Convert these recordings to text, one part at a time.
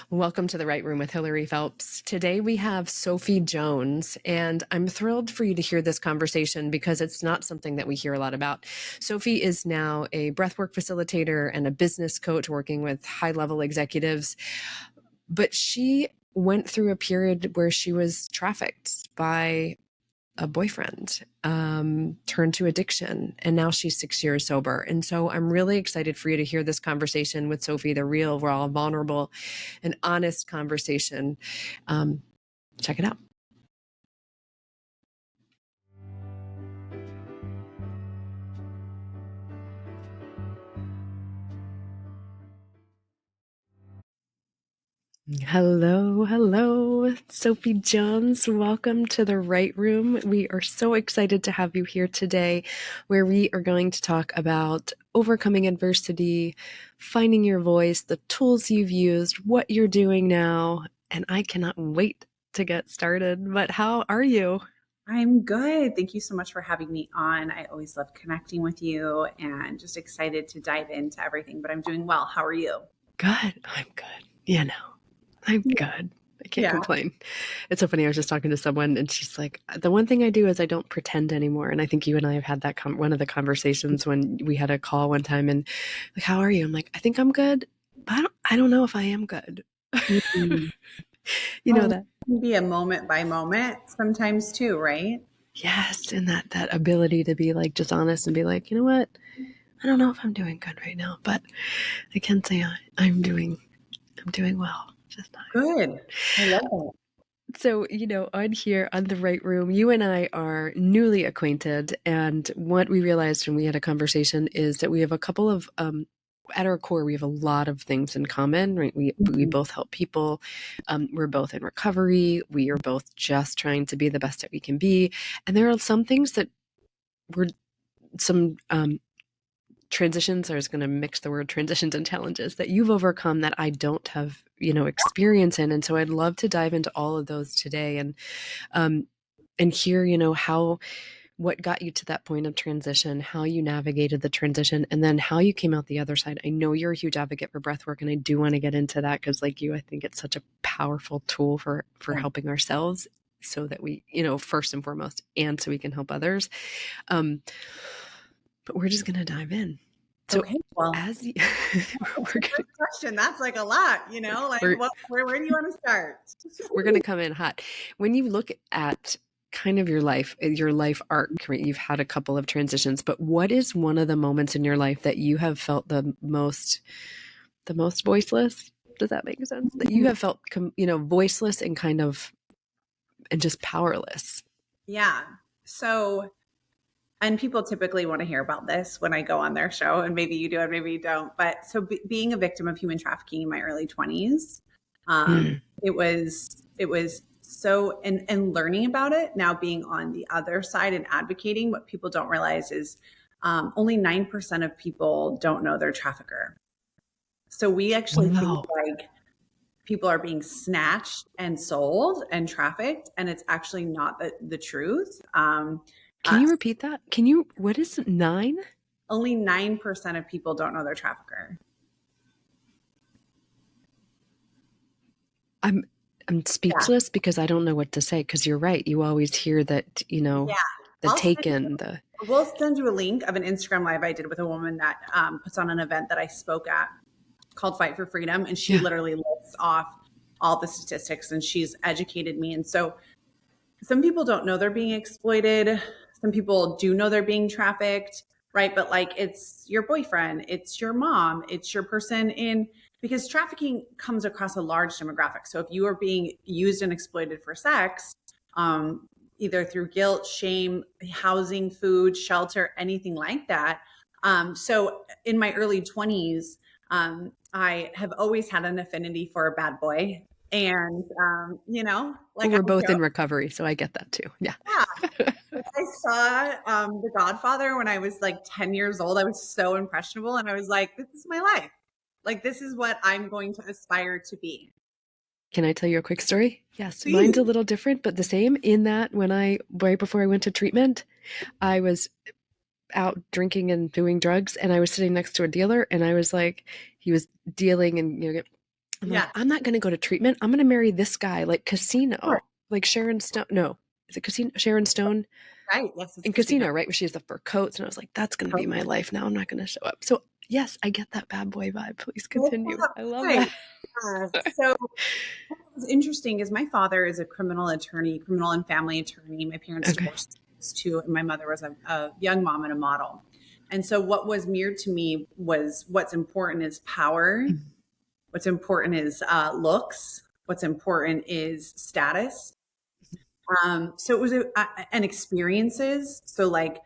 Welcome to the Right Room with Hilary Phelps. Today we have Sophie Jones, and I'm thrilled for you to hear this conversation because it's not something that we hear a lot about. Sophie is now a breathwork facilitator and a business coach working with high-level executives, but she went through a period where she was trafficked by a boyfriend, turned to addiction, and now she's 6 years sober. And so I'm really excited for you to hear this conversation with Sophie, the real, raw, vulnerable, and honest conversation. Check it out. Hello, Sophie Jones. Welcome to the Right Room. We are so excited to have you here today, where we are going to talk about overcoming adversity, finding your voice, the tools you've used, what you're doing now, and I cannot wait to get started. But how are you? I'm good. Thank you so much for having me on. I always love connecting with you and just excited to dive into everything, but I'm doing well. How are you? Good. I'm good. I'm good. I can't Yeah. complain. It's so funny. I was just talking to someone and she's like, the one thing I do is I don't pretend anymore. And I think you and I have had that one of the conversations when we had a call one time and like, how are you? I'm like, I think I'm good, but I don't know if I am good. Mm-hmm. You know that. It can be a moment by moment sometimes too, right? Yes. And that ability to be like, just honest and be like, you know what? I don't know if I'm doing good right now, but I can say I'm doing well. Just not. Good. I love it. So, on here on the Right Room, you and I are newly acquainted. And what we realized when we had a conversation is that we have a couple of, at our core, we have a lot of things in common, right? We both help people. We're both in recovery. We are both just trying to be the best that we can be. And there are some things that were some, transitions, I was going to mix the word transitions and challenges that you've overcome that I don't have, experience in. And so I'd love to dive into all of those today and hear, what got you to that point of transition, how you navigated the transition, and then how you came out the other side. I know you're a huge advocate for breath work, and I do want to get into that because like you, I think it's such a powerful tool for helping ourselves so that we, first and foremost, and so we can help others. But we're just going to dive in. So okay, well, as you, we're gonna, question, that's like a lot, like where do you want to start? We're going to come in hot. When you look at kind of your life arc, right? You've had a couple of transitions, but what is one of the moments in your life that you have felt the most voiceless? Does that make sense? That you have felt, voiceless and and just powerless. Yeah. So, and people typically want to hear about this when I go on their show, and maybe you do and maybe you don't. But so being a victim of human trafficking in my early 20s, it was so, and learning about it now, being on the other side and advocating, what people don't realize is only 9% of people don't know their trafficker. So we actually think like people are being snatched and sold and trafficked, and it's actually not the truth. Can you repeat that? What is 9? Only 9% of people don't know their trafficker. I'm speechless because I don't know what to say, because you're right. You always hear that, the taken. We'll send you a link of an Instagram live I did with a woman that puts on an event that I spoke at called Fight for Freedom. And she literally lists off all the statistics, and she's educated me. And so some people don't know they're being exploited. Some people do know they're being trafficked, right? But like, it's your boyfriend, it's your mom, it's your person because trafficking comes across a large demographic. So if you are being used and exploited for sex, either through guilt, shame, housing, food, shelter, anything like that. So in my early 20s, I have always had an affinity for a bad boy. And, like, we're both in recovery, so I get that too. Yeah. I saw The Godfather when I was like 10 years old. I was so impressionable, and I was like, this is my life. Like, this is what I'm going to aspire to be. Can I tell you a quick story? Yes. Please. Mine's a little different, but the same in that right before I went to treatment, I was out drinking and doing drugs, and I was sitting next to a dealer, and I was like, he was dealing and I'm like, Yeah. I'm not going to go to treatment. I'm going to marry this guy, like Sure. Casino, like Sharon Stone. No, is it Casino? Sharon Stone Right. Yes, it's in Casino, casino. right? Where she has the fur coats. And I was like, that's going to be my Totally. life now. I'm not going to show up. So, yes, I get that bad boy vibe. Please It's continue. not I love right. that. So what was interesting is my father is a criminal attorney, criminal and family attorney. My parents Okay. divorced too, and my mother was a young mom and a model. And so what was mirrored to me was what's important is power. What's important is looks. What's important is status. So it was and experiences. So like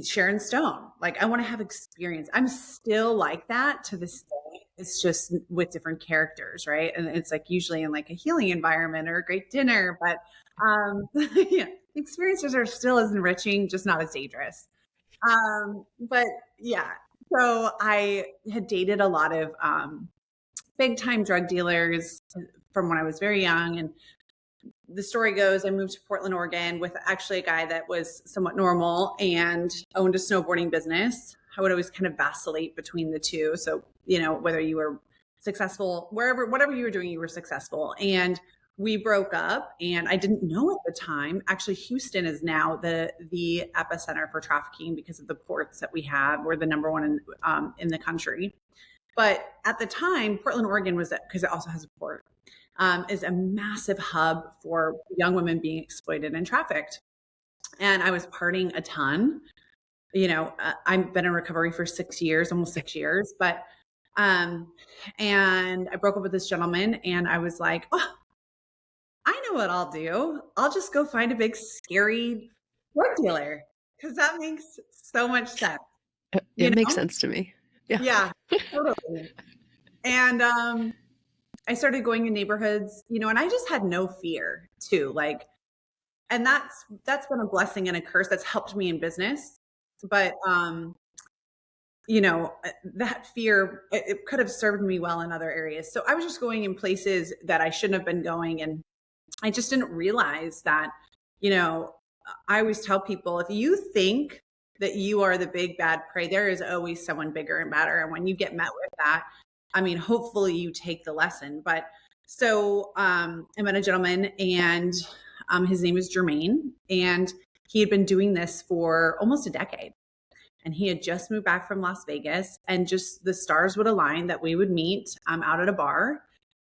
Sharon Stone. Like I want to have experience. I'm still like that to this day. It's just with different characters, right? And it's like usually in like a healing environment or a great dinner, but yeah, experiences are still as enriching, just not as dangerous. But yeah, so I had dated a lot of big time drug dealers from when I was very young, and the story goes, I moved to Portland, Oregon with actually a guy that was somewhat normal and owned a snowboarding business. I would always kind of vacillate between the two. So, whether you were successful, whatever you were doing, you were successful. And we broke up, and I didn't know at the time. Actually, Houston is now the epicenter for trafficking because of the ports that we have. We're the number one in the country. But at the time, Portland, Oregon was, because it also has a port, is a massive hub for young women being exploited and trafficked. And I was partying a ton. I've been in recovery for 6 years, almost 6 years, but and I broke up with this gentleman, and I was like, oh, I know what I'll do. I'll just go find a big scary drug dealer because that makes so much sense. It You makes know? sense to me. Yeah. Yeah, totally. And I started going in neighborhoods, and I just had no fear too. Like, and that's been a blessing and a curse that's helped me in business. But that fear, it could have served me well in other areas. So I was just going in places that I shouldn't have been going, and I just didn't realize that, you know, I always tell people, if you think that you are the big bad prey, there is always someone bigger and badder. And when you get met with that, I mean, hopefully you take the lesson. But so I met a gentleman, and his name is Jermaine, and he had been doing this for almost a decade. And he had just moved back from Las Vegas, and just the stars would align that we would meet out at a bar.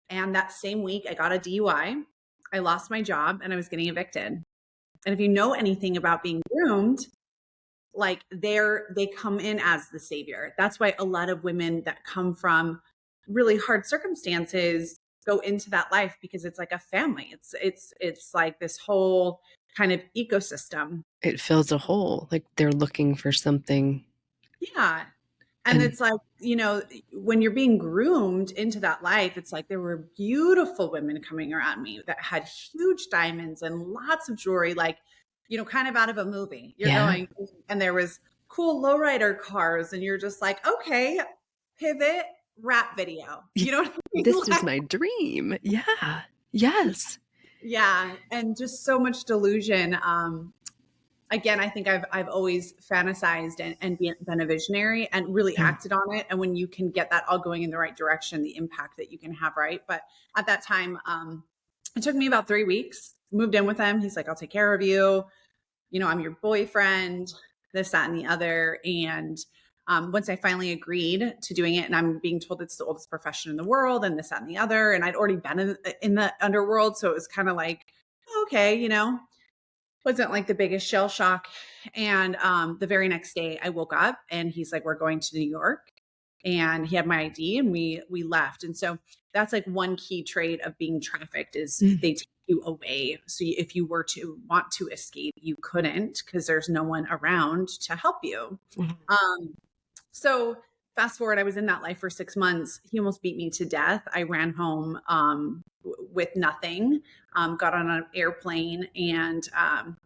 And that same week, I got a DUI. I lost my job, and I was getting evicted. And if you know anything about being groomed, like they come in as the savior. That's why a lot of women that come from really hard circumstances go into that life, because it's like a family. It's like this whole kind of ecosystem. It fills a hole. Like they're looking for something. Yeah. And And it's like, when you're being groomed into that life, it's like there were beautiful women coming around me that had huge diamonds and lots of jewelry, like, kind of out of a movie. You're yeah, going, and there was cool lowrider cars, and you're just like, okay, pivot, rap video. You know what I mean? this is Like, my dream. Yeah. Yes. yeah. And just so much delusion. Again, I think I've always fantasized and been a visionary and really Yeah. acted on it. And when you can get that all going in the right direction, the impact that you can have, right? But at that time, it took me about 3 weeks. Moved in with him. He's like, I'll take care of you. I'm your boyfriend, this, that, and the other. And once I finally agreed to doing it, and I'm being told it's the oldest profession in the world, and this, that, and the other, and I'd already been in the underworld, so it was kind of like, okay, wasn't like the biggest shell shock. And the very next day I woke up, and he's like, we're going to New York. And he had my ID, and we left. And so that's like one key trait of being trafficked is Mm. they take you away. So if you were to want to escape, you couldn't, because there's no one around to help you. Wow. So fast forward, I was in that life for 6 months. He almost beat me to death. I ran home with nothing, got on an airplane, and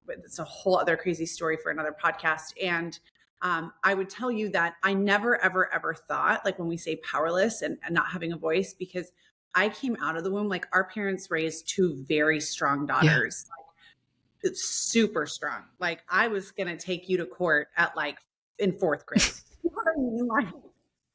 it's a whole other crazy story for another podcast. And I would tell you that I never, ever, ever thought, like when we say powerless and not having a voice, because I came out of the womb, like our parents raised two very strong Yeah. daughters, like, super strong. Like I was going to take you to court at like in fourth grade. You know what I mean? Like,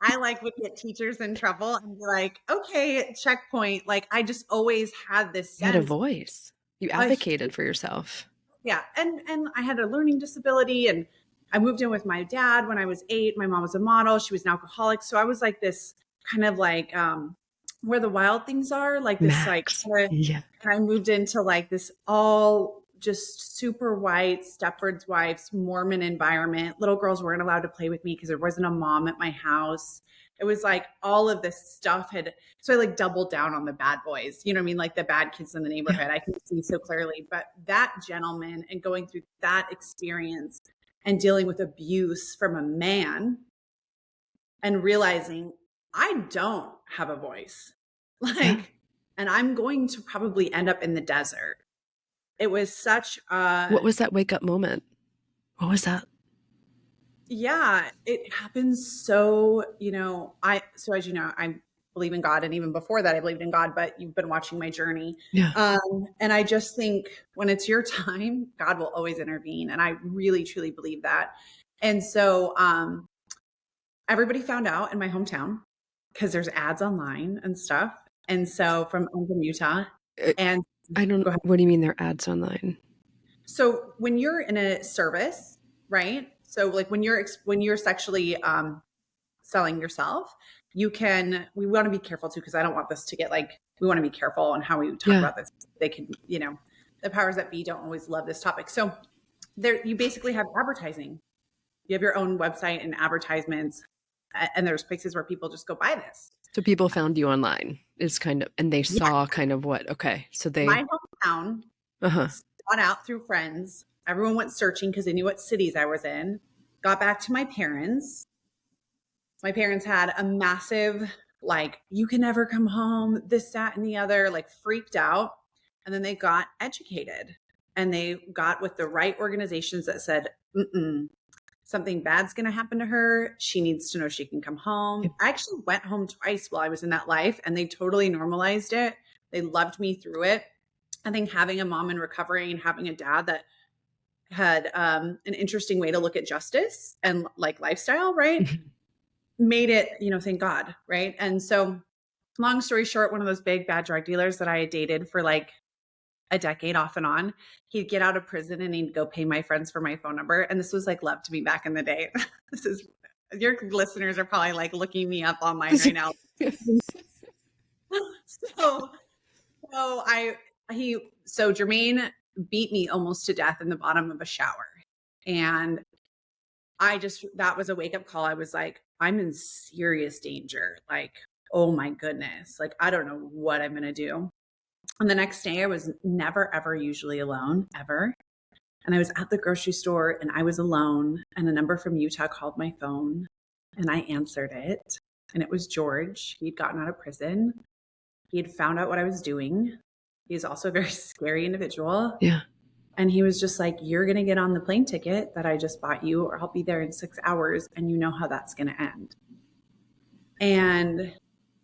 I like would get teachers in trouble and be like, okay, checkpoint. Like I just always had this You had a sense, voice. You a advocated for yourself. yeah. And I had a learning disability, and I moved in with my dad when I was 8. My mom was a model. She was an alcoholic. So I was like this kind of like where the wild things are, like this like Max. Yeah. and I moved into like this all just super white Stepford's wives Mormon environment. Little girls weren't allowed to play with me because there wasn't a mom at my house. It was like all of this stuff had, so I like doubled down on the bad boys, you know what I mean? Like the bad kids in the Yeah. neighborhood. I can see so clearly. But that gentleman and going through that experience and dealing with abuse from a man and realizing I don't have a voice. Yeah. Like, and I'm going to probably end up in the desert. It was such a, What was that wake up moment? What was that? yeah, it happens. So, so as you know, I believe in God. And even before that, I believed in God, but you've been watching my journey. Yeah. And I just think when it's your time, God will always intervene. And I really, truly believe that. And so, everybody found out in my hometown because there's ads online and stuff. And so I'm from Utah. Uh, And I don't, go ahead. what do you mean there are ads online? So when you're in a service, right? So like when you're sexually selling yourself, we want to be careful too, because I don't want this to get like, we want to be careful on how we talk Yeah. about this. They can, the powers that be don't always love this topic. So there, you basically have advertising. You have your own website and advertisements, and there's places where people just go buy this. So people found you online is kind of, and they Yeah. saw kind of what, okay. So My they, hometown uh-huh. sought out through friends. Everyone went searching because they knew what cities I was in. Got back to my parents. My parents had a massive, like, you can never come home, this, that, and the other, like freaked out. And then they got educated and they got with the right organizations that said, something bad's going to happen to her. She needs to know she can come home. I actually went home twice while I was in that life, and they totally normalized it. They loved me through it. I think having a mom in recovery and having a dad that had an interesting way to look at justice and like lifestyle, right, made it, thank God, right? And so, long story short, one of those big bad drug dealers that I had dated for like a decade off and on, he'd get out of prison and he'd go pay my friends for my phone number. And this was like love to me back in the day. This is, your listeners are probably like looking me up online right now. So, so Jermaine beat me almost to death in the bottom of a shower. And that was a wake up call. I was like, I'm in serious danger. Like, oh my goodness. Like, I don't know what I'm going to do. And the next day I was never, ever usually alone, ever. And I was at the grocery store and I was alone, and a number from Utah called my phone and I answered it. And it was George. He'd gotten out of prison. He had found out what I was doing. He's also a very scary individual. Yeah. And he was just like, you're going to get on the plane ticket that I just bought you, or I'll be there in 6 hours. And you know how that's going to end. And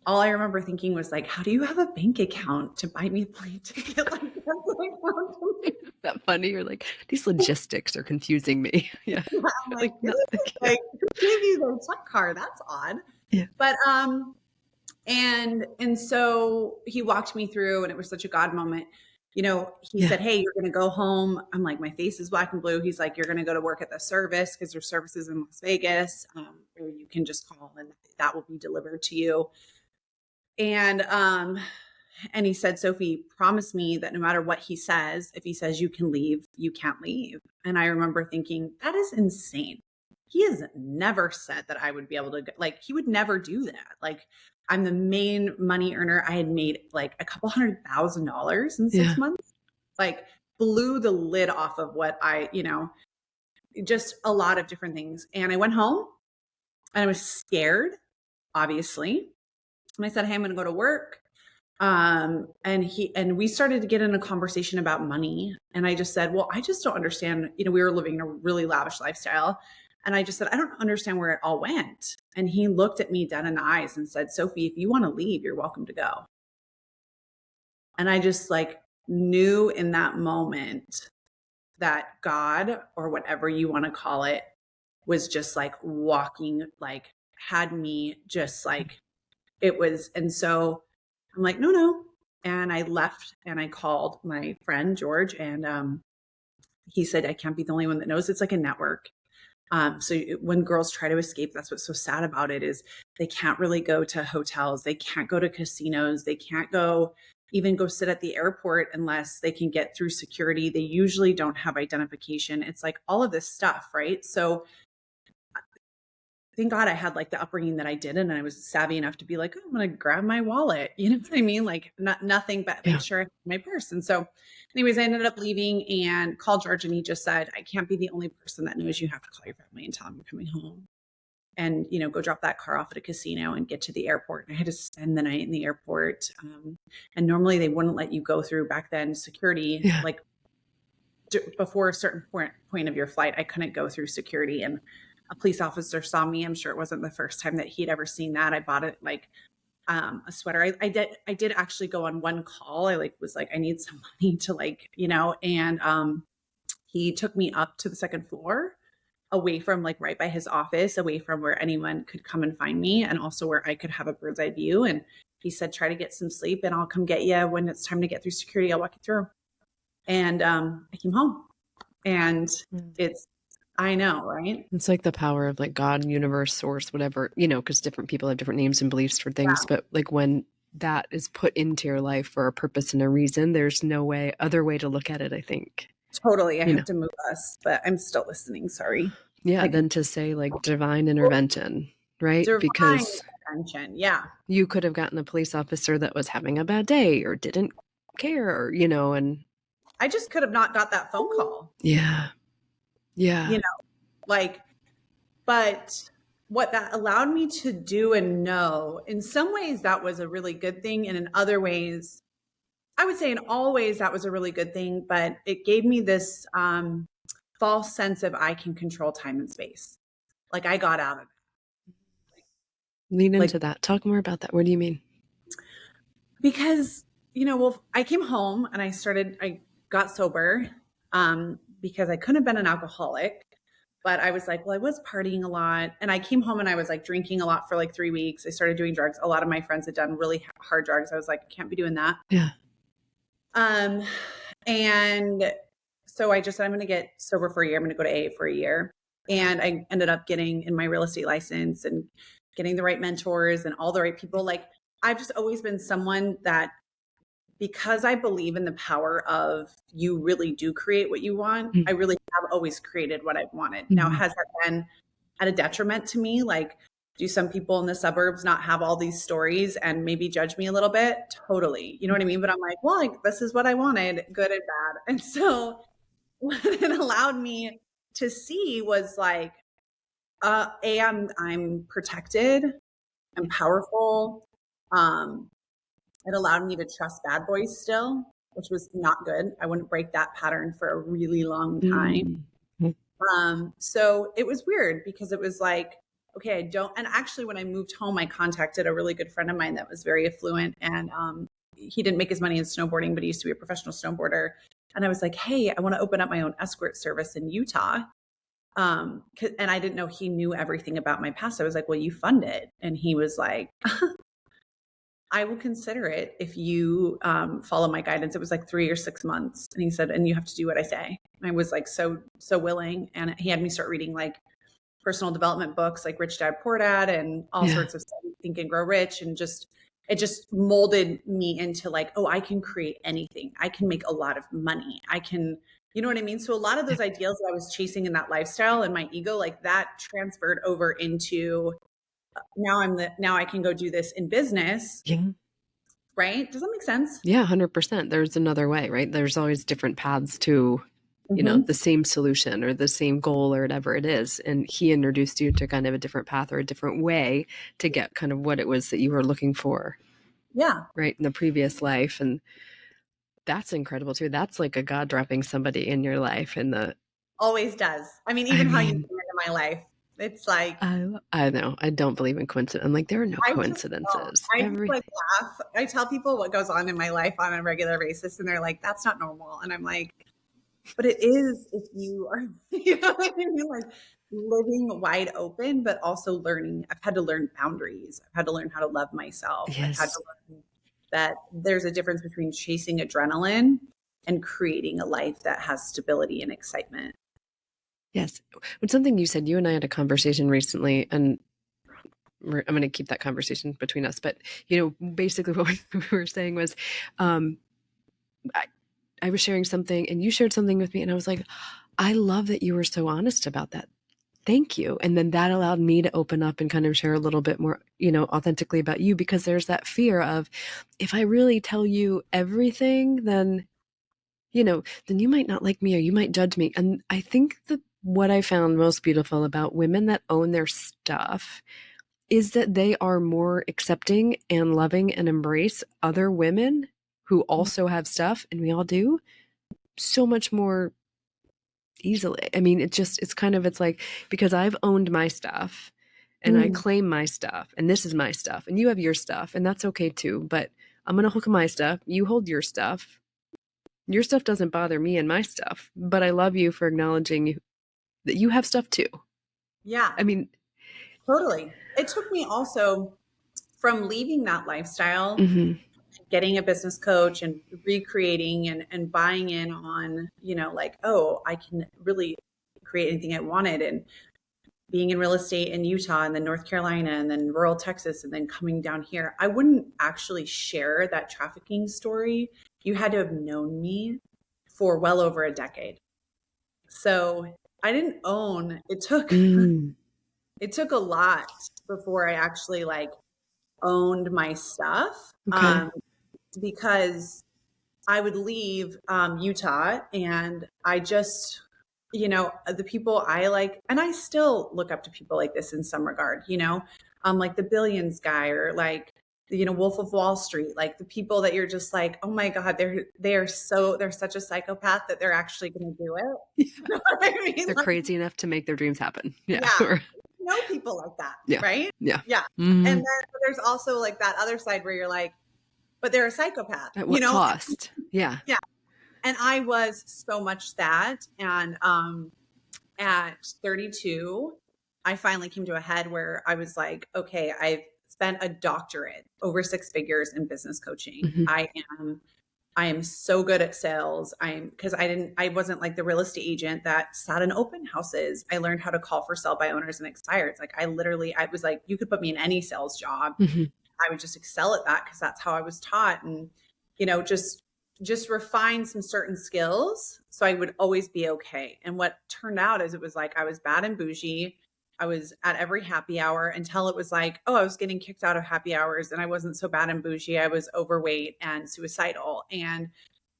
all I remember thinking was like, how do you have a bank account to buy me a plane ticket? Like, that's like, Is that funny? You're like, these logistics are confusing me. Yeah. I'm like, No, like, who gave you the check card? That's odd. yeah. But and so he walked me through, and it was such a God moment. He said, hey, you're going to go home. I'm like, my face is black and blue. He's like, you're going to go to work at the service because there's services in Las Vegas, or you can just call and that will be delivered to you. And he said, Sophie, promise me that no matter what he says, if he says you can leave, you can't leave. And I remember thinking, that is insane. He has never said that I would be able to, like, he would never do that. Like, I'm the main money earner. I had made like a couple $100,000 in 6 months, like blew the lid off of what just a lot of different things. And I went home and I was scared, obviously. And I said, hey, I'm going to go to work. And we started to get in a conversation about money. And I just said, well, I just don't understand. We were living in a really lavish lifestyle. And I just said, I don't understand where it all went. And he looked at me dead in the eyes and said, Sophie, if you want to leave, you're welcome to go. And I just like knew in that moment that God, or whatever you want to call it, was just like walking like had me just like, it was, and so I'm like, no, no. And I left and I called my friend George, and he said, I can't be the only one that knows. It's like a network. So when girls try to escape, that's what's so sad about it, is they can't really go to hotels. They can't go to casinos. They can't even go sit at the airport unless they can get through security. They usually don't have identification. It's like all of this stuff, right? So thank God I had like the upbringing that I did, and I was savvy enough to be like, oh, I'm going to grab my wallet. You know what I mean? Like nothing, but Yeah. make sure I have my purse. And so anyways, I ended up leaving and called George, and he just said, I can't be the only person that knows. You have to call your family and tell them you're coming home, and, you know, go drop that car off at a casino and get to the airport. And I had to spend the night in the airport. And normally they wouldn't let you go through, back then, security, Yeah. like before a certain point of your flight, I couldn't go through security. And a police officer saw me. I'm sure it wasn't the first time that he'd ever seen that. I bought it like a sweater. I did actually go on one call. I was like, I need some money to like, you know, and he took me up to the second floor, away from like right by his office, away from where anyone could come and find me, and also where I could have a bird's eye view. And he said, try to get some sleep and I'll come get you when it's time to get through security. I'll walk you through. And I came home, and I know, right? It's like the power of like God, universe, source, whatever, you know, because different people have different names and beliefs for things. Yeah. But like when that is put into your life for a purpose and a reason, there's no other way to look at it, I think. Totally. I have to move us, but I'm still listening. Sorry. Yeah. Like, then to say like divine intervention, right? divine Because intervention. Yeah. you could have gotten a police officer that was having a bad day or didn't care, or, you know, and I just could have not got that phone call. Yeah. Yeah. You know, like, but what that allowed me to do and know, in some ways that was a really good thing. And in other ways, I would say in all ways that was a really good thing, but it gave me this false sense of I can control time and space. Like I got out of it. Lean into that. Talk more about that. What do you mean? Because, you know, well, I came home and I got sober because I couldn't have been an alcoholic. But I was like, well, I was partying a lot. And I came home and I was like drinking a lot for like 3 weeks. I started doing drugs. A lot of my friends had done really hard drugs. I was like, I can't be doing that. Yeah. And so I just said, I'm going to get sober for a year. I'm going to go to AA for a year. And I ended up getting in my real estate license and getting the right mentors and all the right people. Like I've just always been someone that, because I believe in the power of you really do create what you want, I really have always created what I've wanted. Now, has that been at a detriment to me? Like, do some people in the suburbs not have all these stories and maybe judge me a little bit? Totally. You know what I mean? But I'm like, well, like, this is what I wanted, good and bad. And so what it allowed me to see was like, I'm protected, I'm powerful. It allowed me to trust bad boys still, which was not good. I wouldn't break that pattern for a really long time. So it was weird because it was like, okay, and actually when I moved home, I contacted a really good friend of mine that was very affluent, and he didn't make his money in snowboarding, but he used to be a professional snowboarder. And I was like, hey, I want to open up my own escort service in Utah. And I didn't know he knew everything about my past. I was like, well, you fund it. And he was like, I will consider it if you follow my guidance. It was like 3 or 6 months. And he said, and you have to do what I say. And I was like, so willing. And he had me start reading like personal development books, like Rich Dad, Poor Dad, and all sorts of stuff, Think and Grow Rich. And it just molded me into like, oh, I can create anything. I can make a lot of money. I can, you know what I mean? So a lot of those ideals that I was chasing in that lifestyle and my ego, like that transferred over into now I can go do this in business. Yeah. Right? Does that make sense? Yeah, 100%. There's another way, right? There's always different paths to, you know, the same solution or the same goal or whatever it is. And he introduced you to kind of a different path or a different way to get kind of what it was that you were looking for. Yeah. Right. In the previous life. And that's incredible too. That's like a God dropping somebody in your life always does. I mean, even how you came into my life. It's like, I know. I don't believe in coincidence. I'm like, there are no coincidences. I just like laugh. I tell people what goes on in my life on a regular basis, and they're like, that's not normal. And I'm like, but it is if you are, you know what I mean? Like, living wide open, but also learning. I've had to learn boundaries. I've had to learn how to love myself. I've had to Yes. learn that there's a difference between chasing adrenaline and creating a life that has stability and excitement. Yes. When something you said, you and I had a conversation recently, and I'm going to keep that conversation between us. But basically, what we were saying was, um, I, I was sharing something, and you shared something with me, and I was like, I love that you were so honest about that. Thank you. And then that allowed me to open up and kind of share a little bit more, authentically about you, because there's that fear of, if I really tell you everything, then you might not like me or you might judge me. And I think that what I found most beautiful about women that own their stuff is that they are more accepting and loving and embrace other women who also have stuff, and we all do, so much more easily. I mean, it's like, because I've owned my stuff and I Mm. claim my stuff, and this is my stuff, and you have your stuff, and that's okay too. But I'm going to hook my stuff. You hold your stuff. Your stuff doesn't bother me and my stuff, but I love you for acknowledging that you have stuff too. Yeah, I mean, totally. It took me also from leaving that lifestyle, mhm. getting a business coach and recreating and buying in on, like, oh, I can really create anything I wanted. And being in real estate in Utah and then North Carolina and then rural Texas and then coming down here, I wouldn't actually share that trafficking story. You had to have known me for well over a decade. So I didn't own, Mm, it took a lot before I actually like owned my stuff. okay. Because I would leave Utah and I just, the people I like, and I still look up to people like this in some regard, like the Billions guy or like, Wolf of Wall Street, like the people that you're just like, oh my God, they're such a psychopath that they're actually going to do it. You know what I mean? They're Like, crazy enough to make their dreams happen. Yeah. yeah, know people like that, Yeah. right? Yeah. Yeah. And Mm. then there's also like that other side where you're like, but they're a psychopath, At what cost? Yeah. Yeah. And I was so much that. And at 32, I finally came to a head where I was like, okay, I've spent a doctorate over 6 figures in business coaching. Hmm. I am so good at sales. Because I wasn't like the real estate agent that sat in open houses. I learned how to call for sell by owners and expireds. Like I was like, you could put me in any sales job. Hmm. I would just excel at that because that's how I was taught. And, just refine some certain skills so I would always be okay. And what turned out is it was like I was bad and bougie. I was at every happy hour until it was like, oh, I was getting kicked out of happy hours and I wasn't so bad and bougie. I was overweight and suicidal. And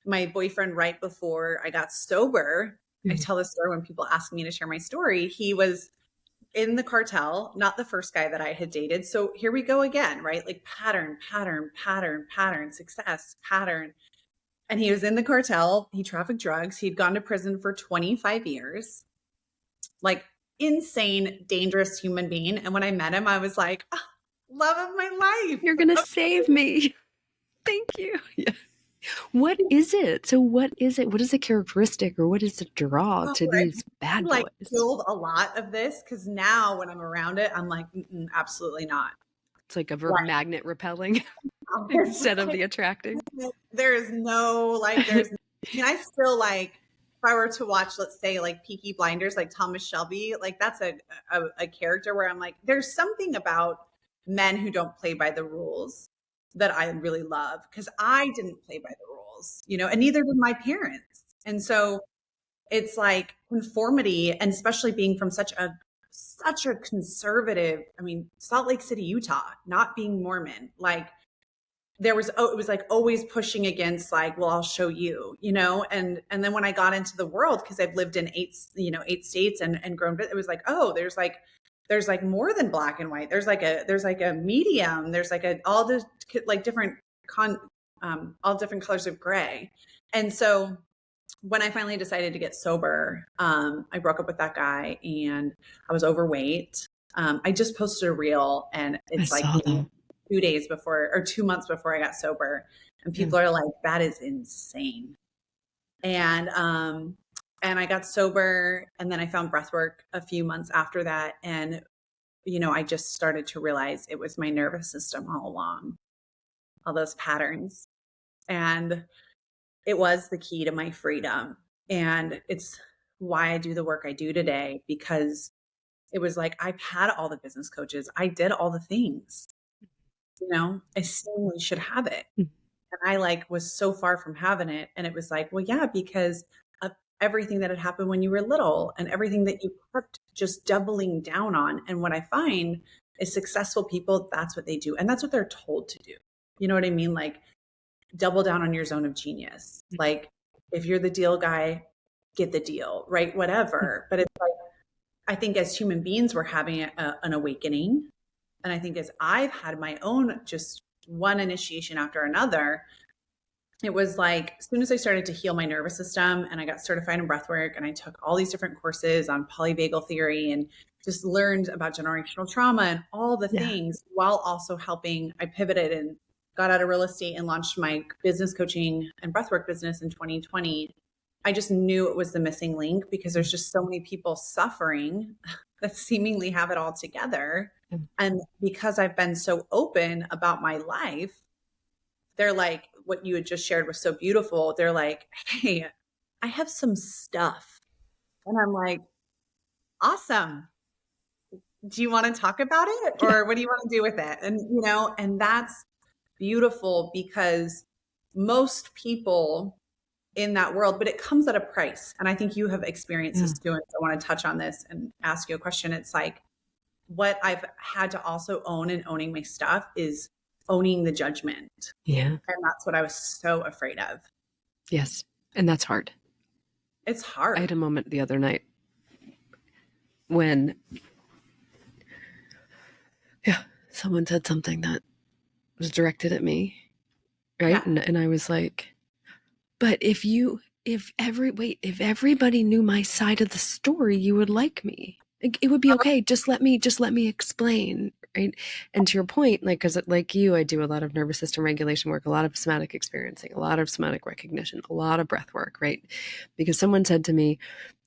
my boyfriend, right before I got sober, I tell this story when people ask me to share my story. He was in the cartel, not the first guy that I had dated. So here we go again, right? Like pattern, pattern, pattern, pattern, success, pattern. And he was in the cartel. He trafficked drugs. He'd gone to prison for 25 years, like insane, dangerous human being. And when I met him, I was like, oh, love of my life. You're going to save me. Thank you. Yeah. What is it? So what is it? What is the characteristic, or what is the draw Oh, to these I've bad like boys? killed a lot of this because now when I'm around it, I'm like, absolutely not. It's like a verb Like, magnet repelling instead of the attracting. there is no like there's I mean I still like if I were to watch let's say like Peaky Blinders like Thomas Shelby like that's a character where I'm like there's something about men who don't play by the rules that I really love because I didn't play by the rules and neither did my parents and so it's like conformity and especially being from such a conservative I mean Salt Lake City Utah not being Mormon like it was like always pushing against like well I'll show and then when I got into the world because I've lived in 8 states and grown it was like oh there's like more than black and white there's like a medium there's like all the like different all different colors of gray and so when I finally decided to get sober I broke up with that guy and I was overweight I just posted a reel and I it's like saw that. 2 days before or 2 months before I got sober. And Yeah. people are like, that is insane. And And I got sober, and then I found breath work a few months after that. And, I just started to realize it was my nervous system all along, all those patterns. And it was the key to my freedom. And it's why I do the work I do today, because it was like I've had all the business coaches. I did all the things, I seemingly should have it. Mm. And I was so far from having it. And it was like, well, yeah, because of everything that had happened when you were little and everything that you kept just doubling down on. And what I find is successful people, that's what they do. And that's what they're told to do. You know what I mean? Like, double down on your zone of genius. Like, if you're the deal guy, get the deal, right? Whatever. But it's like, I think as human beings, we're having an awakening. And I think as I've had my own just one initiation after another, it was like, as soon as I started to heal my nervous system and I got certified in breathwork and I took all these different courses on polyvagal theory and just learned about generational trauma and all the Yeah. things, while also helping, I pivoted and got out of real estate and launched my business coaching and breathwork business in 2020. I just knew it was the missing link, because there's just so many people suffering that seemingly have it all together. Mm. And because I've been so open about my life, they're like, what you had just shared was so beautiful. They're like, hey, I have some stuff. And I'm like, awesome. Do you want to talk about it, Yeah. or what do you want to do with it? And, and that's beautiful, because most people in that world, but it comes at a price. And I think you have experienced Yeah. this too. And so I want to touch on this and ask you a question. It's like, what I've had to also own in owning my stuff is owning the judgment. Yeah. And that's what I was so afraid of. Yes. And that's hard. It's I hard. had a moment the other night when, someone said something that was directed at me, right? Yeah. And I was like, but if everybody knew my side of the story, you would like me. It would be okay. Just let me explain, right? And to your point, because like you, I do a lot of nervous system regulation work, a lot of somatic experiencing, a lot of somatic recognition, a lot of breath work, right? Because someone said to me,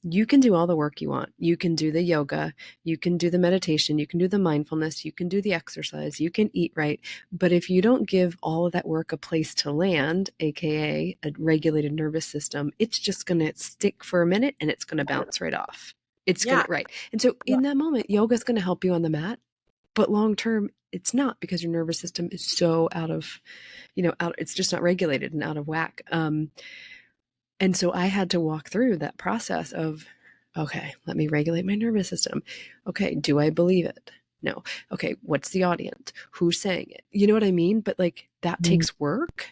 you can do all the work you want. You can do the yoga, you can do the meditation, you can do the mindfulness, you can do the exercise, you can eat right. But if you don't give all of that work a place to land, AKA a regulated nervous system, it's just going to stick for a minute and it's going to bounce right off. It's going Yeah. to, right. And so in that moment, yoga is going to help you on the mat, but long term, it's not, because your nervous system is so it's just not regulated and out of whack. And so I had to walk through that process of, okay, let me regulate my nervous system. Okay, do I believe it? No. Okay, what's the audience? Who's saying it? You know what I mean? But that takes work.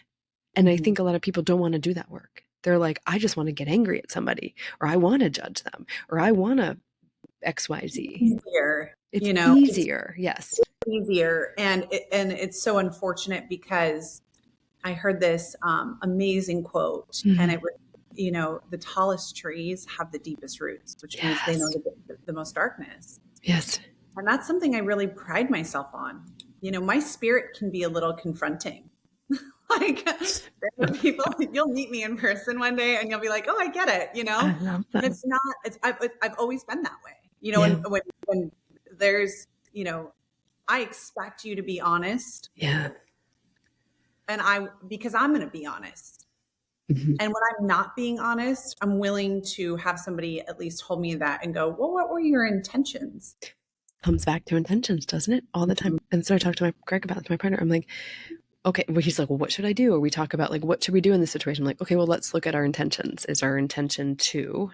And I think a lot of people don't want to do that work. They're like, I just want to get angry at somebody, or I want to judge them, or I want to XYZ. Easier. It's It's easier. Yes. easier. And it's so unfortunate, because I heard this amazing quote, and it was, the tallest trees have the deepest roots, which means they know the most darkness. Yes. And that's something I really pride myself on. My spirit can be a little confronting. There are people, you'll meet me in person one day and you'll be like, oh, I get it, I love that. And it's not, I've always been that way, Yeah. when there's, I expect you to be honest. Yeah. And because I'm going to be honest. Mm-hmm. And when I'm not being honest, I'm willing to have somebody at least hold me that and go, well, what were your intentions? Comes back to intentions, doesn't it? All the time. And so I talked to Greg about it, to my partner. I'm like, okay, well, he's like, well, what should I do? Or we talk about what should we do in this situation? I'm like, okay, well, let's look at our intentions. Is our intention to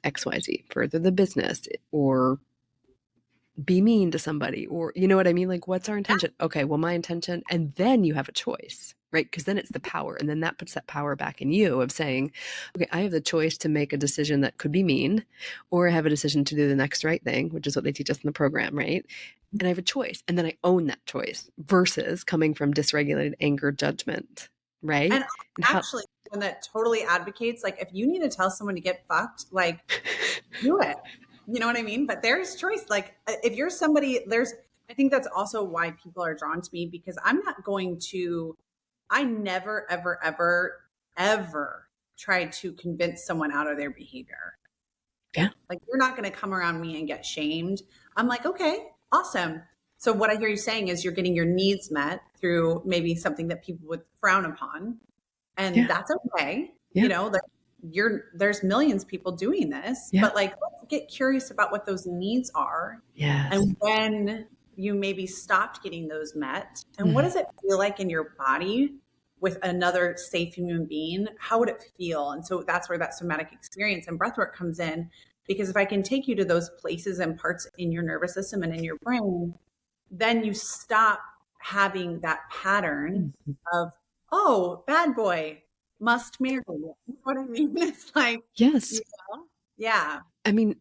XYZ, further the business, or be mean to somebody, or you know what I mean? What's our intention? Okay, well, my intention, and then you have a choice, right? Because then it's the power, and then that puts that power back in you of saying, okay, I have the choice to make a decision that could be mean, or I have a decision to do the next right thing, which is what they teach us in the program, right? And I have a choice, and then I own that choice, versus coming from dysregulated anger, judgment, right? And actually, one that totally advocates, if you need to tell someone to get fucked, do it. You know what I mean? But there's choice. If you're somebody, I think that's also why people are drawn to me, because I never, ever, ever, ever tried to convince someone out of their behavior. Yeah. Like, you're not going to come around me and get shamed. I'm like, okay, awesome. So what I hear you saying is you're getting your needs met through maybe something that people would frown upon. And Yeah. that's okay. Yeah. Like, there's millions of people doing this, Yeah. but like, let's get curious about what those needs are. Yes. And when you maybe stopped getting those met, and what Mhm. does it feel like in your body with another safe human being? How would it feel? And so that's where that somatic experience and breathwork comes in. Because if I can take you to those places and parts in your nervous system and in your brain, then you stop having that pattern Mhm. of, oh, bad boy must marry. You know what I mean? It's like, Yes. you yeah. I mean,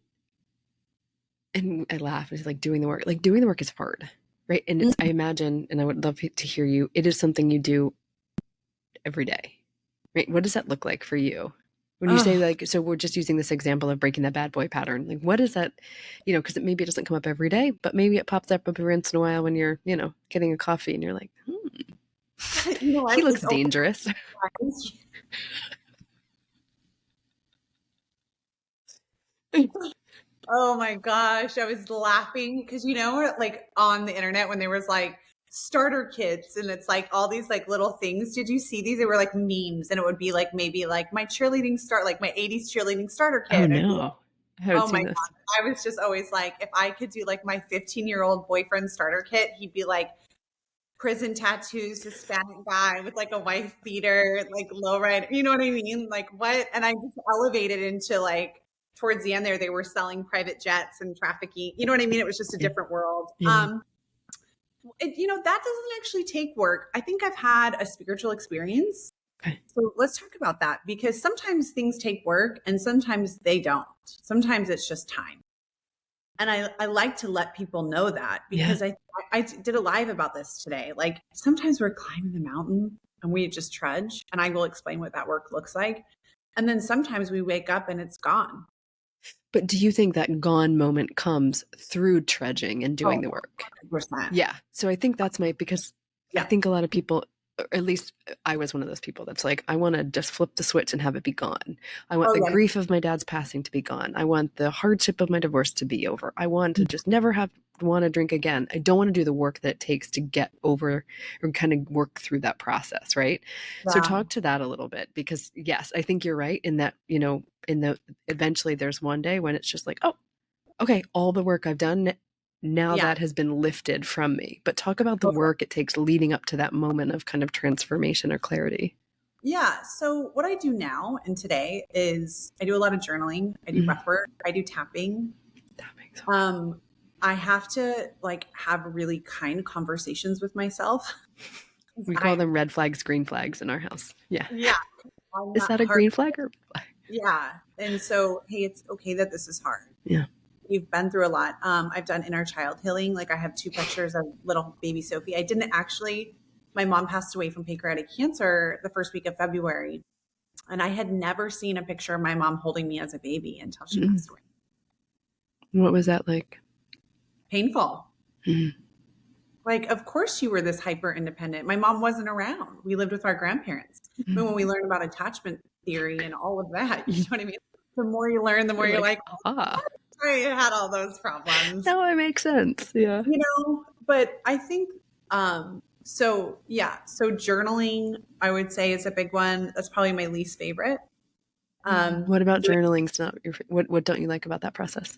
and I laugh. It's like doing the work. Like doing the work is hard, right? And it's, I Mhm. imagine, and I would love to hear you, it is something you do every day, right? What does that look like for you? When you say Oh, like, so we're just using this example of breaking that bad boy pattern. Like, what is that, because maybe it doesn't come up every day, but maybe it pops up every once in a while when you're, getting a coffee and you're like, you know he what? looks It's always dangerous. times. Oh my gosh, I was laughing because like on the internet when there was like starter kits and it's like all these like little things. Did you see these? They were like memes and it would be like maybe like my cheerleading start like my 80s cheerleading starter Oh kit. It'd be no, like, I haven't oh my seen this. God. I was just always like, if I could do like my 15-year-old boyfriend starter kit, he'd be like prison tattoos, Hispanic guy with like a wife beater, like low rider. You know what I mean? Like what? And I just elevated into like towards the end there, they were selling private jets and trafficking. You know what I mean? It was just a Yeah. different world. Yeah. That doesn't actually take work. I think I've had a spiritual experience. Okay. So let's talk about that because sometimes things take work and sometimes they don't. Sometimes it's just time. And I like to let people know that Yeah. because I did a live about this today. Like sometimes we're climbing the mountain and we just trudge, and I will explain what that work looks like. And then sometimes we wake up and it's gone. But do you think that gone moment comes through trudging and doing Oh, the work? 100%. Yeah. So I think that's because I Yeah. think a lot of people, or at least I was one of those people that's like, I want to just flip the switch and have it be gone. I want Oh, the yeah. grief of my dad's passing to be gone. I want the hardship of my divorce to be over. I want to just never want to drink again. I don't want to do the work that it takes to get over or kind of work through that process, right? So Yeah. talk to that a little bit because yes, I think you're right in that, in the eventually there's one day when it's just like, oh, okay, all the work I've done now Yeah. that has been lifted from me. But talk about the work it takes leading up to that moment of kind of transformation or clarity. Yeah. So what I do now and today is I do a lot of journaling. I do Mm, breath work. I do tapping. that makes sense. Um, I have to like have really kind conversations with myself. We call I them red flags, green flags in our house. Yeah. Yeah, I'm Is not that a hard. green flag or a red flag? Yeah. And so, hey, it's okay that this is hard. Yeah. You've been through a lot. I've done inner child healing. Like I have two pictures of little baby Sophie. I didn't actually, my mom passed away from pancreatic cancer the first week of February. And I had never seen a picture of my mom holding me as a baby until she Mm. passed away. What was that like? Painful. Mm. Like, of course you were this hyper independent. My mom wasn't around. We lived with our grandparents. I mean, when we Mm. learn about attachment theory and all of that, you know what I mean? The more you learn, the more You're you're like, like, ah, I had all those problems, now it makes sense. Yeah. but I think, so yeah, so journaling, I would say is a big one. That's probably my least favorite. What about Doing, journaling? It's not your, what don't you like about that process?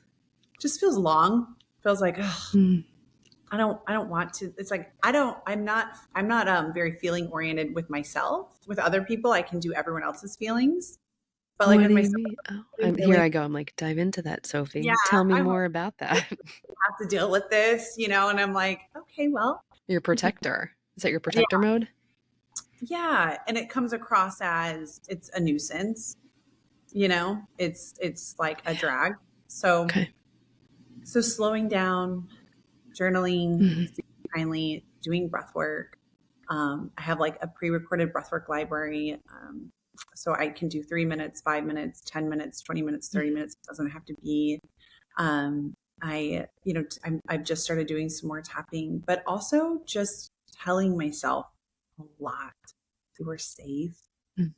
just feels long. Feels like, ugh, Mm. I don't want to. It's like, I'm not very feeling oriented with myself. With other people, I can do everyone else's feelings. But like What with do you myself, mean? Oh, I here really, I go. I'm like, dive into that, yeah, Sophie. Tell me I'm like, more about that. have to deal with this, and I'm like, okay, well, Your protector. Is that your yeah, protector mode? yeah. And it comes across as it's a nuisance, it's like a drag. So, Okay. so slowing down, journaling, Mhm. kindly doing breath work. I have like a pre-recorded breathwork library. So I can do 3 minutes, 5 minutes, 10 minutes, 20 minutes, 30 minutes. It doesn't have to be. Um, I've just started doing some more tapping, but also just telling myself a lot. You are safe. Mm.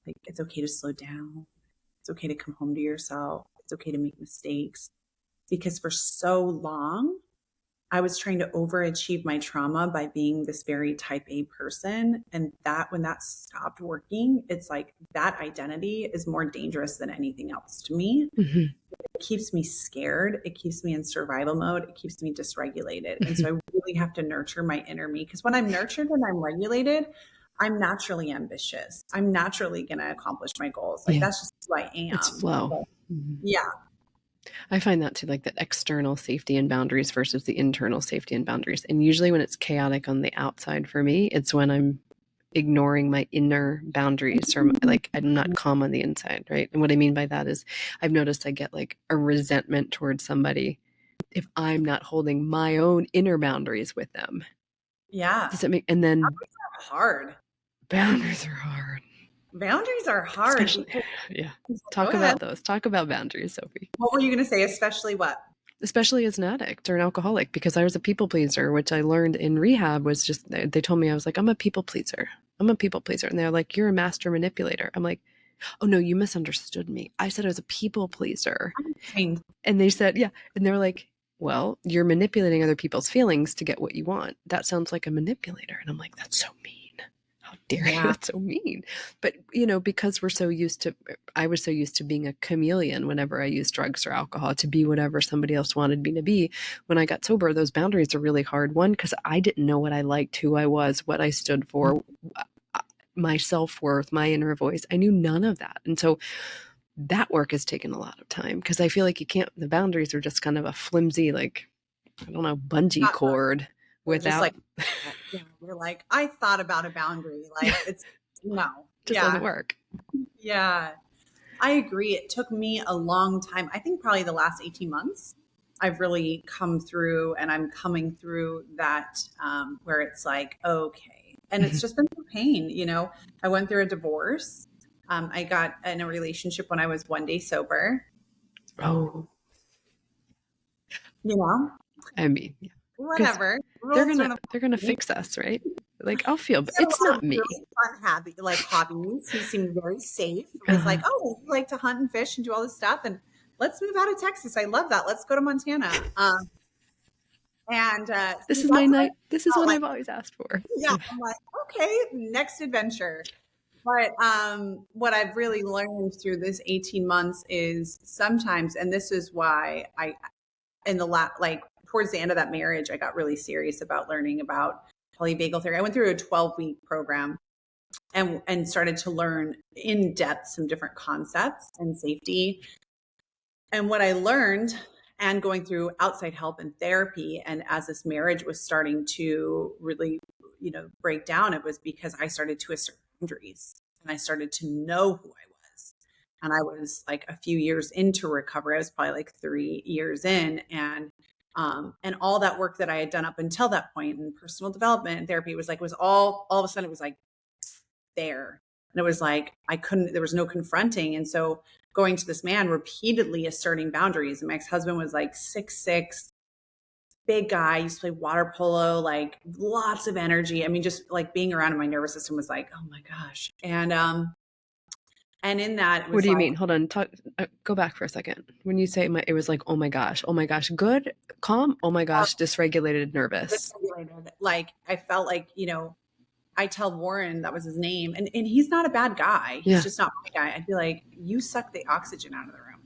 Like, it's okay to slow down. It's okay to come home to yourself. It's okay to make mistakes. Because for so long, I was trying to overachieve my trauma by being this very type A person. And that when that stopped working, it's like that identity is more dangerous than anything else to me. Mm-hmm. It keeps me scared. It keeps me in survival mode. It keeps me dysregulated. And Mm-hmm. so I really have to nurture my inner me because when I'm nurtured and I'm regulated, I'm naturally ambitious. I'm naturally going to accomplish my goals. Like Yeah, that's just who I it's am. flow. So, Mm-hmm. yeah. I find that too, like that external safety and boundaries versus the internal safety and boundaries. And usually when it's chaotic on the outside for me, it's when I'm ignoring my inner boundaries or like I'm not calm on the inside, right? And what I mean by that is I've noticed I get like a resentment towards somebody if I'm not holding my own inner boundaries with them. Yeah. Does that make, and then Boundaries are hard. boundaries are hard, Boundaries are hard especially, because yeah. go Talk ahead. about those. Talk about boundaries, Sophie. What were you going to say? Especially what? Especially as an addict or an alcoholic, because I was a people pleaser, which I learned in rehab was just, they told me, I was like, I'm a people pleaser. I'm a people pleaser. And they're like, you're a master manipulator. I'm like, oh no, you misunderstood me. I said I was a people pleaser. I'm trained. And they said, yeah. And they're like, well, you're manipulating other people's feelings to get what you want. That sounds like a manipulator. And I'm like, that's so mean. How dare you? Yeah. That's so mean. But, you know, because I was so used to being a chameleon whenever I used drugs or alcohol to be whatever somebody else wanted me to be. When I got sober, those boundaries are really hard. One, because I didn't know what I liked, who I was, what I stood for, my self-worth, my inner voice. I knew none of that. And so that work has taken a lot of time because I feel like the boundaries are just kind of a flimsy, like, I don't know, bungee Not done. cord They're just without, like, yeah, we're like, I thought about a boundary. Like it's no. just doesn't Yeah. work. Yeah. I agree. It took me a long time. I think probably the last 18 months, I've really come through and I'm coming through that where it's like, okay. And it's just been through pain. You know, I went through a divorce. I got in a relationship when I was 1 day sober, Oh, you know, I mean, yeah, because whatever. We're they're both gonna doing they're gonna a fix us, right? Like I'll feel, he had it's a lot not of me. really fun like hobbies. He seemed very safe. It was like, Uh, oh, you like to hunt and fish and do all this stuff, and let's move out of Texas. I love that. Let's go to Montana. And this see, is my that's what I night. This is felt what like. I've always asked for. Yeah, I'm like, okay, next adventure. But what I've really learned through this 18 months is sometimes, and this is why I, in the like towards the end of that marriage, I got really serious about learning about polyvagal theory. I went through a 12-week program and started to learn in depth some different concepts and safety. And what I learned and going through outside help and therapy, and as this marriage was starting to really, break down, it was because I started to assert boundaries and I started to know who I was. And I was like a few years into recovery. I was probably like 3 years in, and all that work that I had done up until that point in personal development and therapy was all of a sudden it was like there. And it was like, there was no confronting. And so going to this man repeatedly asserting boundaries. And my ex-husband was like 6'6", big guy, used to play water polo, like lots of energy. I mean, just like being around him, my nervous system was like, oh my gosh. And in that it What was do you like, mean? Hold on. Go back for a second. When you say it was like, oh my gosh, good, calm, oh my gosh, dysregulated, nervous. dysregulated. Like I felt like, I tell Warren, that was his name, and he's not a bad guy. He's Yeah. just not my guy. I'd be like, you suck the oxygen out of the room.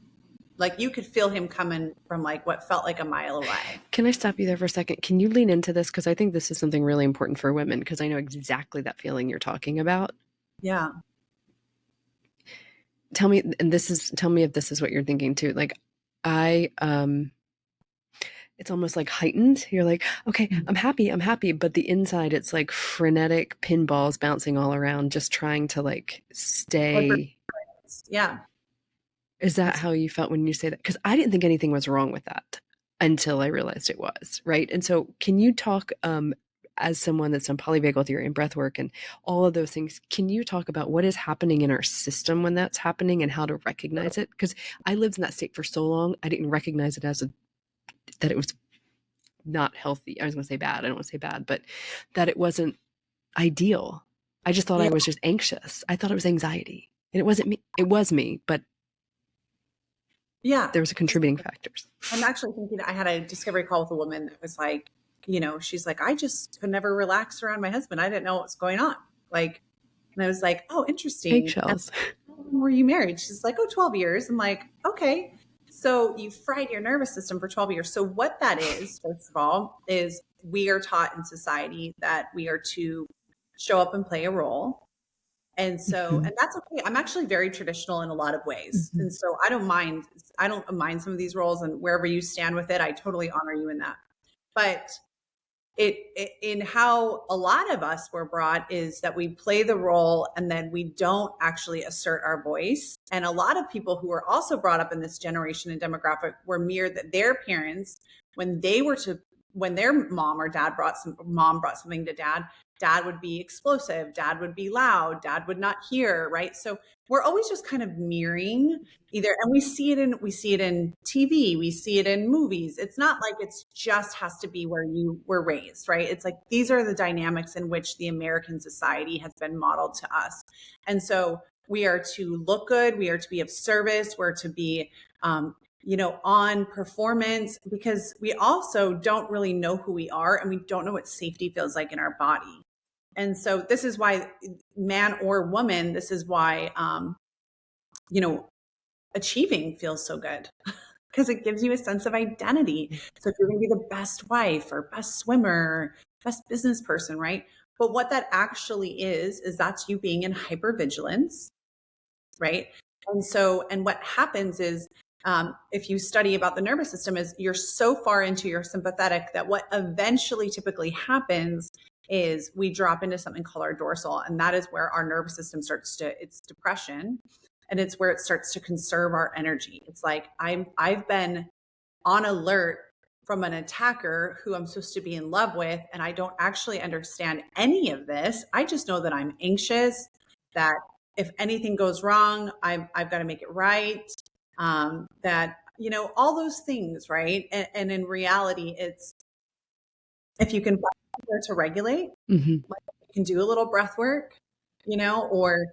Like you could feel him coming from like what felt like a mile away. Can I stop you there for a second? Can you lean into this? Because I think this is something really important for women, because I know exactly that feeling you're talking about. Yeah. Tell me if this is what you're thinking too. Like I, it's almost like heightened. You're like, okay, I'm happy. But the inside, it's like frenetic pinballs bouncing all around, just trying to like stay. Yeah. Is that how you felt when you say that? Because I didn't think anything was wrong with that until I realized it was, right? And so can you talk, as someone that's done polyvagal theory and breath work and all of those things, can you talk about what is happening in our system when that's happening and how to recognize it? Because I lived in that state for so long, I didn't recognize it that it was not healthy. I was going to say bad. I don't want to say bad, but that it wasn't ideal. I just thought Yeah. I was just anxious. I thought it was anxiety. And it wasn't me. It was me, but Yeah. there was a contributing factors. I'm actually thinking I had a discovery call with a woman that was like, she's like, I just could never relax around my husband. I didn't know what was going on. Like, and I was like, oh, interesting. And Eggshells. how long were you married? She's like, oh, 12 years. I'm like, okay. So you fried your nervous system for 12 years. So what that is, first of all, is we are taught in society that we are to show up and play a role. And so, Mm-hmm. and that's okay. I'm actually very traditional in a lot of ways. Mm-hmm. And so I don't mind some of these roles, and wherever you stand with it, I totally honor you in that. But it in how a lot of us were brought is that we play the role and then we don't actually assert our voice. And a lot of people who were also brought up in this generation and demographic were mirrored that their parents, when they were to when their mom brought something to dad would be explosive, dad would be loud, dad would not hear, right? So we're always just kind of mirroring either, and we see it in TV, we see it in movies. It's not like it's just has to be where you were raised, right? It's like these are the dynamics in which the American society has been modeled to us. And so we are to look good, we are to be of service, we're to be on performance, because we also don't really know who we are and we don't know what safety feels like in our body. And so this is why, man or woman, this is why, achieving feels so good, because it gives you a sense of identity. So if you're going to be the best wife or best swimmer, best business person, right? But what that actually is that's you being in hypervigilance, right? And what happens is, if you study about the nervous system, is you're so far into your sympathetic that what eventually typically happens is we drop into something called our dorsal, and that is where our nervous system it's depression, and it's where it starts to conserve our energy. It's like I've been on alert from an attacker who I'm supposed to be in love with, and I don't actually understand any of this. I just know that I'm anxious, that if anything goes wrong, I've got to make it right. That, all those things, right? And in reality, it's if you can find somewhere to regulate, Mm-hmm. like you can do a little breath work, or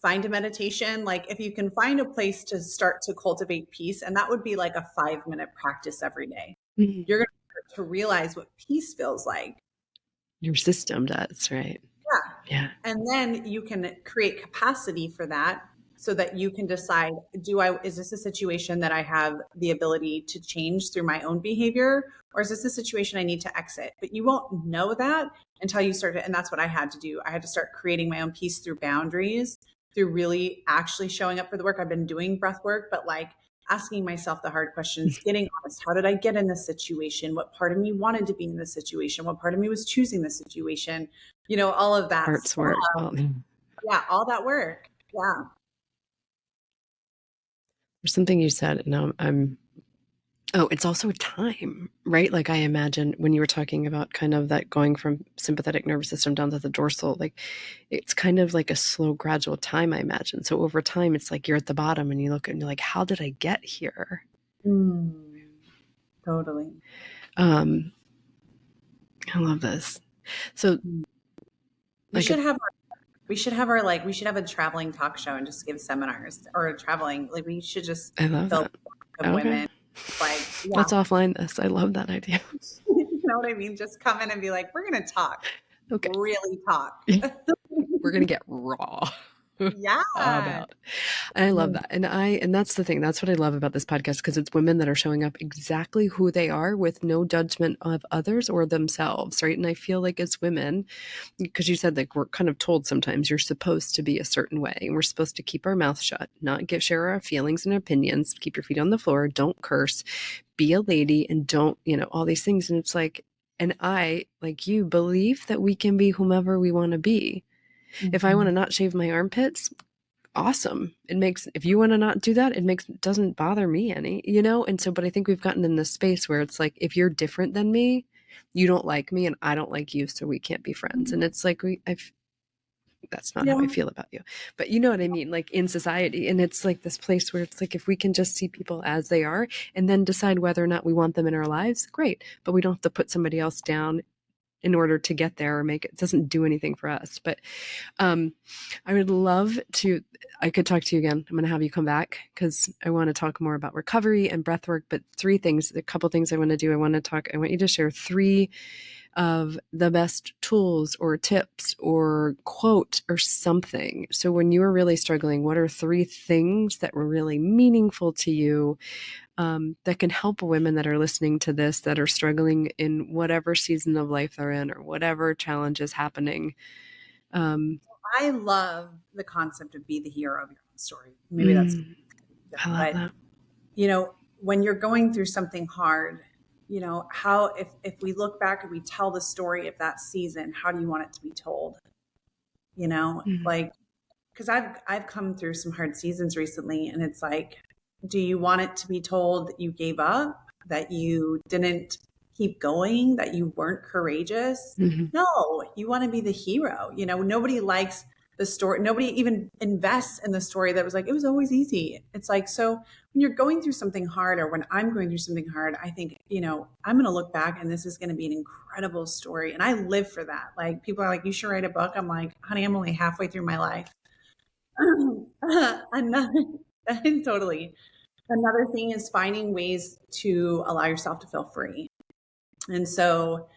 find a meditation. Like if you can find a place to start to cultivate peace, and that would be like a 5-minute practice every day, Mm-hmm. you're going to start to realize what peace feels like. Your system does, right? Yeah. Yeah. And then you can create capacity for that so that you can decide, is this a situation that I have the ability to change through my own behavior? Or is this a situation I need to exit? But you won't know that until you start to, and that's what I had to do. I had to start creating my own peace through boundaries, through really actually showing up for the work. I've been doing breath work, but like asking myself the hard questions, getting honest. How did I get in this situation? What part of me wanted to be in this situation? What part of me was choosing this situation? All of that Heart's stuff. work. Yeah, all that work. Yeah. There's something you said, and oh, it's also time, right? Like I imagine when you were talking about kind of that going from sympathetic nervous system down to the dorsal, like it's kind of like a slow, gradual time, I imagine. So over time, it's like you're at the bottom and you look and you're like, how did I get here? Totally. I love this. So We like, should have we should have a traveling talk show and just give seminars, or a traveling, like we should just I love fill that. of Okay. women. Like, yeah. Let's offline this. I love that idea. You know what I mean? Just come in and be like, we're going to talk, Okay. really talk. We're going to get raw. Yeah. About. And I love that. And that's the thing. That's what I love about this podcast, because it's women that are showing up exactly who they are with no judgment of others or themselves, right? And I feel like as women, because you said like we're kind of told sometimes you're supposed to be a certain way and we're supposed to keep our mouth shut, not share our feelings and opinions, keep your feet on the floor, don't curse, be a lady, and don't, all these things. And it's like, and I, like you, believe that we can be whomever we want to be. If I want to not shave my armpits, awesome. If you want to not do that, it doesn't bother me any, And so, but I think we've gotten in this space where it's like, if you're different than me, you don't like me and I don't like you, so we can't be friends. And it's like, that's not how I Yeah. feel about you, but you know what I mean? Like in society. And it's like this place where it's like, if we can just see people as they are and then decide whether or not we want them in our lives, great. But we don't have to put somebody else down in order to get there or make it. It doesn't do anything for us. But um, I would love to. I could talk to you again. I'm going to have you come back because I want to talk more about recovery and breath work. But a couple things I want to do. I want you to share three of the best tools or tips or quote or something. So when you were really struggling, what are three things that were really meaningful to you, that can help women that are listening to this, that are struggling in whatever season of life they're in or whatever challenge is happening? I love the concept of be the hero of your own story. Maybe that's, I love but that. when you're going through something hard, how, if we look back and we tell the story of that season, how do you want it to be told? Mm, Like, because I've come through some hard seasons recently, and it's like, do you want it to be told that you gave up, that you didn't keep going, that you weren't courageous? mhm, No, you want to be the hero. Nobody likes the story. Nobody even invests in the story that was like, it was always easy. It's like, so when you're going through something hard, or when I'm going through something hard, I think, I'm going to look back and this is going to be an incredible story. And I live for that. Like, people are like, you should write a book. I'm like, honey, I'm only halfway through my life. Another, totally. Another thing is finding ways to allow yourself to feel free. And so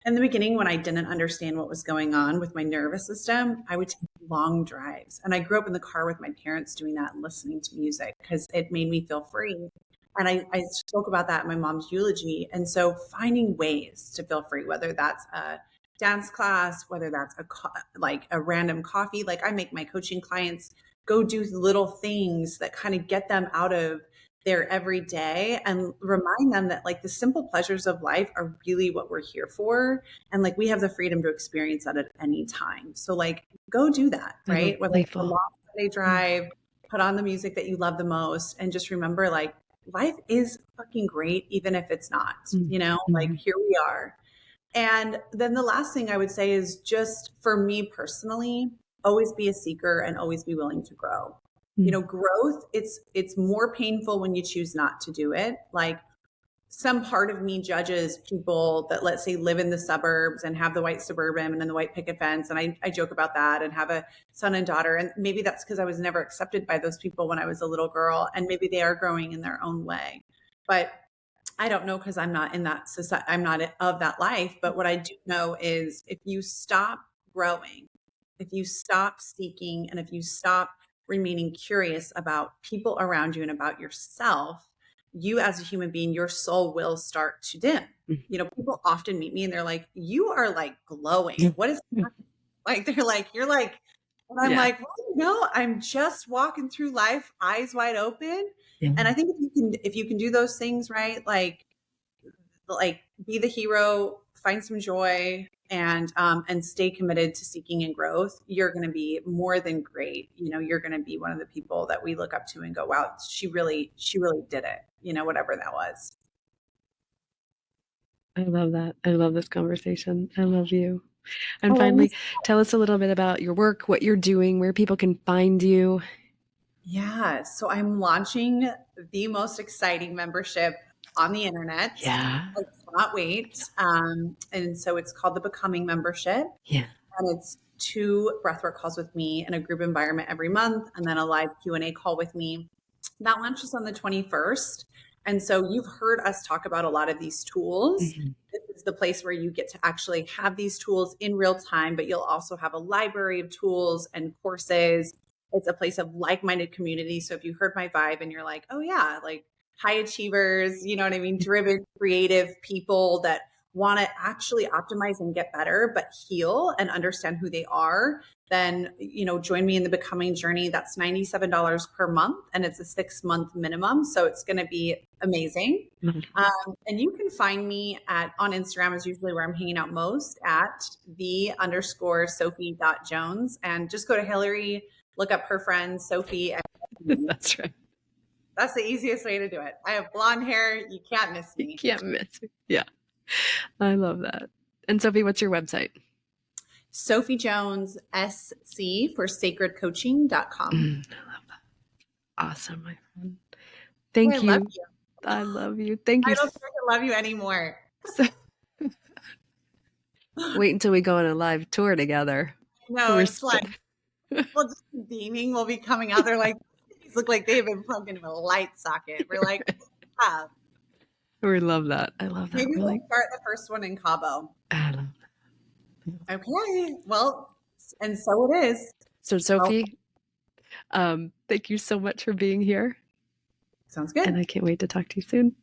in the beginning, when I didn't understand what was going on with my nervous system, I would take long drives. And I grew up in the car with my parents doing that and listening to music because it made me feel free. And I spoke about that in my mom's eulogy. And so finding ways to feel free, whether that's a dance class, whether that's like a random coffee, like I make my coaching clients go do little things that kind of get them out of their everyday and remind them that like the simple pleasures of life are really what we're here for. And like we have the freedom to experience that at any time. So like go do that, I love right? Whether it's a playful. long Sunday Mm, drive, put on the music that you love the most, and just remember like life is fucking great, even if it's not, mm, like mhm, here we are. And then the last thing I would say is just for me personally, always be a seeker and always be willing to grow. mm, Growth, it's more painful when you choose not to do it. Like some part of me judges people that, let's say, live in the suburbs and have the white Suburban and the white picket fence. And I joke about that and have a son and daughter. And maybe that's because I was never accepted by those people when I was a little girl. And maybe they are growing in their own way. But I don't know because I'm not in that society. I'm not of that life. But what I do know is if you stop growing, if you stop seeking, and if you stop remaining curious about people around you and about yourself, you as a human being, your soul will start to dim. mm, People often meet me and they're like, you are like glowing. mm, What is mm. like? They're like, you're like, and I'm Yeah. like, well, I'm just walking through life, eyes wide open. Yeah. And I think if you can do those things right, like be the hero, find some joy, and stay committed to seeking and growth, you're going to be more than great. You're going to be one of the people that we look up to and go, wow, she really did it. Whatever that was. I love that. I love this conversation. I love you. And Oh, I finally, miss. tell us a little bit about your work, what you're doing, where people can find you. Yeah. So I'm launching the most exciting membership on the internet. Yeah. I cannot wait. And so it's called the Becoming Membership. Yeah. And it's 2 breathwork calls with me in a group environment every month, and then a live Q&A call with me. That launches on the 21st. And so you've heard us talk about a lot of these tools. Mhm. This is the place where you get to actually have these tools in real time, but you'll also have a library of tools and courses. It's a place of like-minded community. So if you heard my vibe and you're like, oh yeah, like high achievers, you know what I mean? Driven, creative people that want to actually optimize and get better, but heal and understand who they are, then, join me in the Becoming Journey. That's $97 per month, and it's a 6-month minimum. So it's going to be amazing. And you can find me on Instagram is usually where I'm hanging out most at _Sophie.Jones. And just go to Hilary, look up her friend, Sophie. And That's right. that's the easiest way to do it. I have blonde hair. You can't miss You me. can't miss it. Yeah. I love that. And Sophie, what's your website? Sophie Jones, SC for sacredcoaching.com. I love that. Awesome, my friend. Oh, I Thank love you. you. I love you. Thank I you don't think I love you anymore. so Wait until we go on a live tour together. No, We're it's like, spin- well, just the beaming will be coming out. They're like, these look like they've been plugged into a light socket. We're like, yeah. We love that. I love that. Maybe We're we'll like, start the first one in Cabo. I love Okay. Well, and so it is. So, Well, Sophie, thank you so much for being here. sounds And good. I can't wait to talk to you soon.